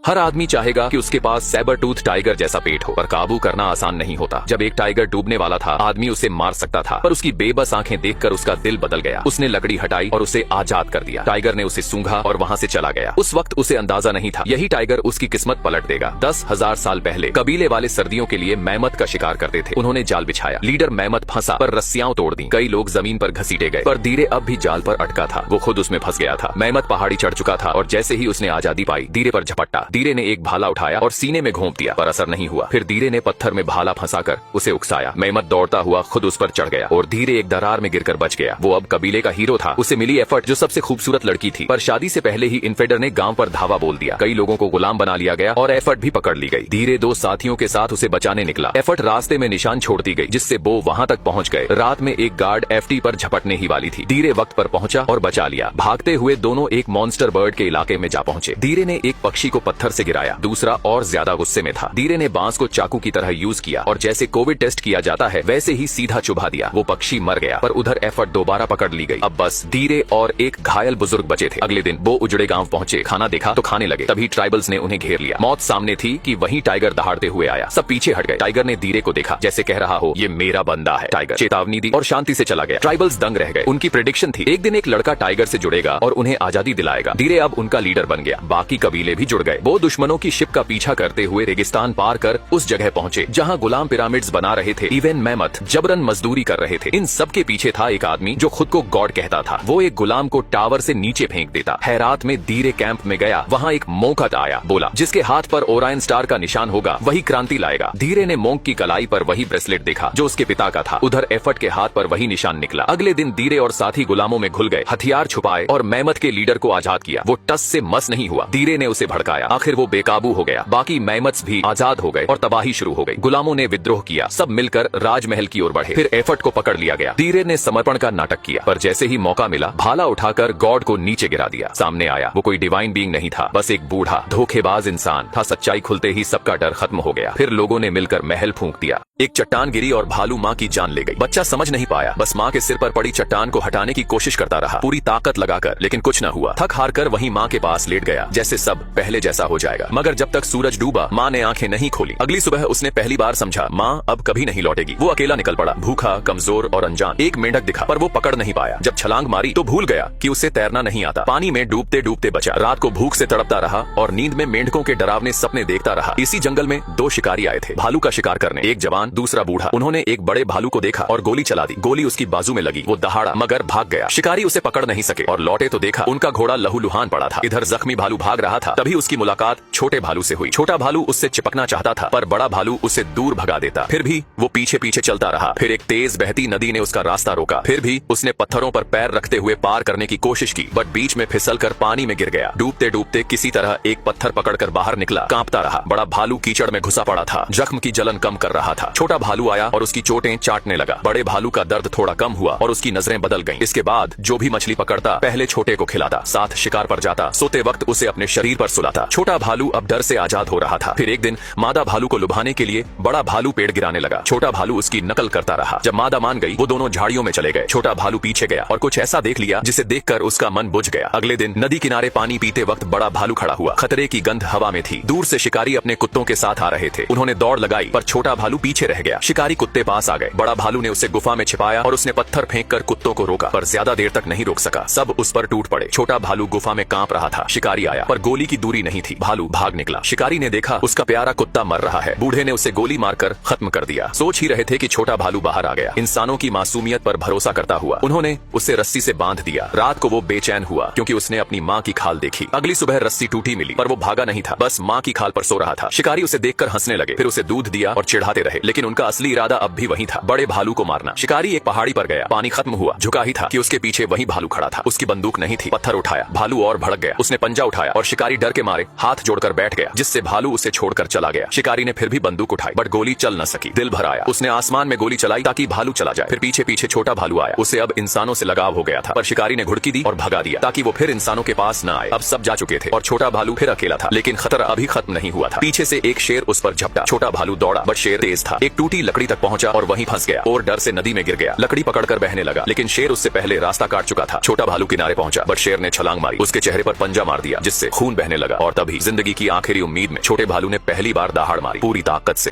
हर आदमी चाहेगा कि उसके पास सैबर टूथ टाइगर जैसा पेट हो, पर काबू करना आसान नहीं होता। जब एक टाइगर डूबने वाला था, आदमी उसे मार सकता था, पर उसकी बेबस आंखें देखकर उसका दिल बदल गया। उसने लकड़ी हटाई और उसे आजाद कर दिया। टाइगर ने उसे सूंघा और वहाँ से चला गया। उस वक्त उसे अंदाजा नहीं था यही टाइगर उसकी किस्मत पलट देगा। 10,000 साल पहले कबीले वाले सर्दियों के लिए मेहमत का शिकार करते थे। उन्होंने जाल बिछाया, लीडर मेहमत फंसा पर रस्सियां तोड़ दी। कई लोग जमीन पर घसीटे गए, पर धीरे अब भी जाल पर अटका था। वो खुद उसमें फंस गया था। मेहमत पहाड़ी चढ़ चुका था और जैसे ही उसने आजादी पाई, धीरे पर झपट्टा। धीरे ने एक भाला उठाया और सीने में घोंप दिया, पर असर नहीं हुआ। फिर धीरे ने पत्थर में भाला फंसाकर उसे उकसाया। मेहमत दौड़ता हुआ खुद उस पर चढ़ गया और धीरे एक दरार में गिरकर बच गया। वो अब कबीले का हीरो था। उसे मिली एफर्ट जो सबसे खूबसूरत लड़की थी, पर शादी से पहले ही इन्फेडर ने गांव पर धावा बोल दिया। कई लोगों को गुलाम बना लिया गया और एफर्ट भी पकड़ ली गई। धीरे दो साथियों के साथ उसे बचाने निकला। एफर्ट रास्ते में निशान छोड़ती गई, जिससे वो वहां तक पहुंच गए। रात में एक गार्ड एफटी पर झपटने ही वाली थी। धीरे वक्त पर पहुंचा और बचा लिया। भागते हुए दोनों एक मॉन्स्टर बर्ड के इलाके में जा पहुंचे। धीरे ने एक पक्षी को पत्थर से गिराया, दूसरा और ज्यादा गुस्से में था। धीरे ने बांस को चाकू की तरह यूज किया और जैसे कोविड टेस्ट किया जाता है वैसे ही सीधा चुभा दिया। वो पक्षी मर गया, पर उधर एफर्ट दोबारा पकड़ ली गई। अब बस धीरे और एक घायल बुजुर्ग बचे थे। अगले दिन वो उजड़े गांव पहुंचे। खाना देखा तो खाने लगे। तभी ट्राइबल्स ने उन्हें घेर लिया। मौत सामने थी कि वहीं टाइगर दहाड़ते हुए आया। सब पीछे हट गए। टाइगर ने धीरे को देखा, जैसे कह रहा हो ये मेरा बंदा है। टाइगर चेतावनी दी और शांति से चला गया। ट्राइबल्स दंग रह गए। उनकी प्रेडिक्शन थी एक दिन एक लड़का टाइगर से जुड़ेगा और उन्हें आजादी दिलाएगा। धीरे अब उनका लीडर बन गया। बाकी कबीले भी जुड़ गए। वो दुश्मनों की शिप का पीछा करते हुए रेगिस्तान पार कर उस जगह पहुंचे जहां गुलाम पिरामिड्स बना रहे थे। इवन मेहमत जबरन मजदूरी कर रहे थे। इन सब के पीछे था एक आदमी जो खुद को गॉड कहता था। वो एक गुलाम को टावर से नीचे फेंक देता। हैरात में धीरे कैंप में गया। वहाँ एक मोंक आया। बोला जिसके हाथ पर ओरायन स्टार का निशान होगा वही क्रांति लाएगा। धीरे ने मोंक की कलाई पर वही ब्रेसलेट देखा जो उसके पिता का था। उधर एफर्ट के हाथ पर वही निशान निकला। अगले दिन धीरे और साथी गुलामों में घुल गए, हथियार छुपाए और मेहमत के लीडर को आजाद किया। वो टस से मस नहीं हुआ। धीरे ने उसे भड़काया। आखिर वो बेकाबू हो गया। बाकी मेहमत भी आजाद हो गए और तबाही शुरू हो गई। गुलामों ने विद्रोह किया। सब मिलकर राजमहल की ओर बढ़े। फिर एफर्ट को पकड़ लिया गया। धीरे ने समर्पण का नाटक किया, पर जैसे ही मौका मिला भाला उठाकर गॉड को नीचे गिरा दिया। सामने आया वो कोई डिवाइन बीइंग नहीं था, बस एक बूढ़ा धोखेबाज इंसान था। सच्चाई खुलते ही सबका डर खत्म हो गया। फिर लोगों ने मिलकर महल फूंक दिया। एक चट्टान गिरी और भालू माँ की जान ले गई। बच्चा समझ नहीं पाया, बस माँ के सिर पर पड़ी चट्टान को हटाने की कोशिश करता रहा पूरी ताकत लगाकर, लेकिन कुछ न हुआ। थक हार कर वहीं माँ के पास लेट गया, जैसे सब पहले जैसा हो जाएगा। मगर जब तक सूरज डूबा माँ ने आंखें नहीं खोली। अगली सुबह उसने पहली बार समझा माँ अब कभी नहीं लौटेगी। वो अकेला निकल पड़ा, भूखा, कमजोर और अनजान। एक मेंढक दिखा, पर वो पकड़ नहीं पाया। जब छलांग मारी तो भूल गया कि उसे तैरना नहीं आता। पानी में डूबते डूबते बचा। रात को भूख से तड़पता रहा और नींद में मेंढकों के डरावने सपने देखता रहा। इसी जंगल में दो शिकारी आए थे भालू का शिकार करने, एक जवान दूसरा बूढ़ा। उन्होंने एक बड़े भालू को देखा और गोली चला दी। गोली उसकी बाजू में लगी। वो दहाड़ा मगर भाग गया। शिकारी उसे पकड़ नहीं सके और लौटे तो देखा उनका घोड़ा लहूलुहान पड़ा था। इधर जख्मी भालू भाग रहा था। तभी उसकी मुलाकात छोटे भालू से हुई। छोटा भालू उससे चिपकना चाहता था, पर बड़ा भालू उसे दूर भगा देता। फिर भी वो पीछे पीछे चलता रहा। फिर एक तेज बहती नदी ने उसका रास्ता रोका। फिर भी उसने पत्थरों पर पैर रखते हुए पार करने की कोशिश की, बट बीच में फिसल कर पानी में गिर गया। डूबते डूबते किसी तरह एक पत्थर पकड़कर बाहर निकला। कांपता रहा। बड़ा भालू कीचड़ में घुसा पड़ा था। जख्म की जलन कम कर रहा था। छोटा भालू आया और उसकी चोटें चाटने लगा। बड़े भालू का दर्द थोड़ा कम हुआ और उसकी नजरें बदल गईं। इसके बाद जो भी मछली पकड़ता पहले छोटे को खिलाता, साथ शिकार पर जाता, सोते वक्त उसे अपने शरीर पर सुलाता। छोटा भालू अब डर से आजाद हो रहा था। फिर एक दिन मादा भालू को लुभाने के लिए बड़ा भालू पेड़ गिराने लगा। छोटा भालू उसकी नकल करता रहा। जब मादा मान गई वो दोनों झाड़ियों में चले गए। छोटा भालू पीछे गया और कुछ ऐसा देख लिया जिसे देखकर उसका मन बुझ गया। अगले दिन नदी किनारे पानी पीते वक्त बड़ा भालू खड़ा हुआ। खतरे की गंध हवा में थी। दूर से शिकारी अपने कुत्तों के साथ आ रहे थे। उन्होंने दौड़ लगाई, पर छोटा भालू पीछे रह गया। शिकारी कुत्ते पास आ गए। बड़ा भालू ने उसे गुफा में छिपाया और उसने पत्थर फेंककर कुत्तों को रोका, पर ज्यादा देर तक नहीं रोक सका। सब उस पर टूट पड़े। छोटा भालू गुफा में कांप रहा था। शिकारी आया, पर गोली की दूरी नहीं थी। भालू भाग निकला। शिकारी ने देखा उसका प्यारा कुत्ता मर रहा है। बूढ़े ने उसे गोली मारकर खत्म कर दिया। सोच ही रहे थे कि छोटा भालू बाहर आ गया। इंसानों की मासूमियत पर भरोसा करता हुआ उन्होंने उसे रस्सी से बांध दिया। रात को वो बेचैन हुआ क्योंकि उसने अपनी माँ की खाल देखी। अगली सुबह रस्सी टूटी मिली, पर वो भागा नहीं था, बस माँ की खाल पर सो रहा था। शिकारी उसे देखकर हंसने लगे। फिर उसे दूध दिया और चिढ़ाते रहे, लेकिन उनका असली इरादा अब भी वही था, बड़े भालू को मारना। शिकारी एक पहाड़ी पर गया। पानी खत्म हुआ। झुका ही था कि उसके पीछे वही भालू खड़ा था। उसकी बंदूक नहीं थी। पत्थर उठाया। भालू और भड़क गया। उसने पंजा उठाया और शिकारी डर के मारे हाथ जोड़कर बैठ गया, जिससे भालू उसे छोड़कर चला गया। शिकारी ने फिर भी बंदूक उठाई, बट गोली चल न सकी। दिल भर आया। उसने आसमान में गोली चलाई ताकि भालू चला जाए। फिर पीछे पीछे छोटा भालू आया। उसे अब इंसानों से लगाव हो गया था, पर शिकारी ने घुड़की दी और भगा दिया ताकि वो फिर इंसानों के पास न आए। अब सब जा चुके थे और छोटा भालू फिर अकेला था, लेकिन खतरा अभी खत्म नहीं हुआ था। पीछे से एक शेर उस पर झपटा। छोटा भालू दौड़ा, बट शेर तेज था। एक टूटी लकड़ी तक पहुंचा और वहीं फंस गया और डर से नदी में गिर गया। लकड़ी पकड़कर बहने लगा, लेकिन शेर उससे पहले रास्ता काट चुका था। छोटा भालू किनारे पहुंचा, बट शेर ने छलांग मारी, उसके चेहरे पर पंजा मार दिया जिससे खून बहने लगा। और तभी जिंदगी की आखिरी उम्मीद में छोटे भालू ने पहली बार दहाड़ मारी, पूरी ताकत से।